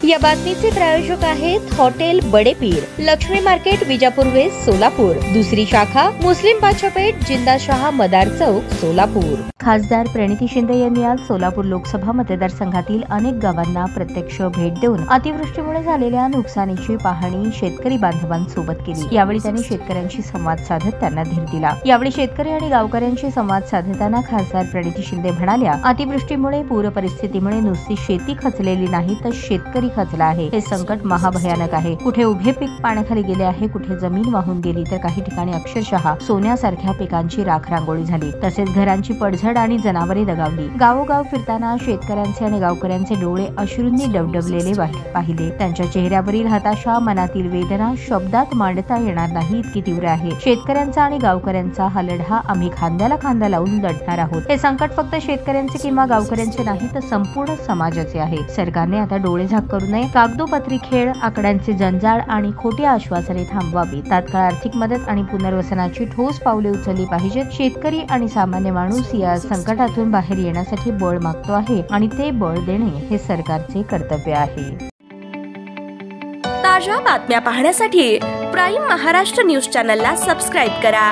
या बातमीचे प्रायोजक आहेत hotel Badepir, Lakshmi market, Vijapur west, Solapur. दुसरी शाखा मुस्लिम बादशाहपेठ, जिंदाशहा मदार चौक, सोलापूर। खासदार प्रणिती शिंदे यांनी आज सोलापूर लोकसभा मतदारसंघातील अनेक गावांना प्रत्यक्ष भेट देऊन अतिवृष्टीमुळे झालेल्या नुकसानीची पाहणी शेतकरी बांधवांसोबत केली। यावेळी त्यांनी शेतकऱ्यांशी संवाद साधत त्यांना धीर दिला। यावेळी शेतकरी आणि गावकऱ्यांशी संवाद साधताना खासदार प्रणिती शिंदे म्हणाल्या, अतिवृष्टीमुळे पूर परिस्थितीमुळे नुसती शेती खचलेली नाही तर शेतकरी खचला आहे। हे संकट महाभयानक आहे। कुठे उभे पीक पाण्याखाली गेले आहे, कुठे जमीन वाहून गेली, तर काही ठिकाणी अक्षरशः सोन्यासारख्या पिकांची राखरांगोळी झाली। तसेच घरांची पडझड आणि जनावरे दगावली। गावोगाव फिरताना शेतकऱ्यांचे आणि गावकऱ्यांचे डोळे अश्रूंनी डबडबलेले पाहिले। त्यांच्या चेहऱ्यावरील हताशा, मनातील वेदना शब्दात मांडता येणार नाही इतकी तीव्र आहे। शेतकऱ्यांचा आणि गावकऱ्यांचा हा लढा आम्ही खांद्याला खांदा लावून लढणार आहोत। हे संकट फक्त शेतकऱ्यांचे किंवा गावकऱ्यांचे नाही तर संपूर्ण समाजाचे आहे। सरकारने आता डोळे झाक करू नये। कागदोपत्री खेळ, आकड्यांचे जंजाळ आणि खोटी आश्वासने थांबवावी। तात्काळ आर्थिक मदत आणि पुनर्वसनाची ठोस पावले उचलली पाहिजेत। शेतकरी आणि सामान्य माणूस या संकटातून बाहेर येण्यासाठी बळ मागतो आहे आणि ते बळ देणे हे सरकारचे कर्तव्य आहे। ताज्या बातम्या पाहण्यासाठी प्राईम महाराष्ट्र न्यूज चॅनलला सबस्क्राईब करा।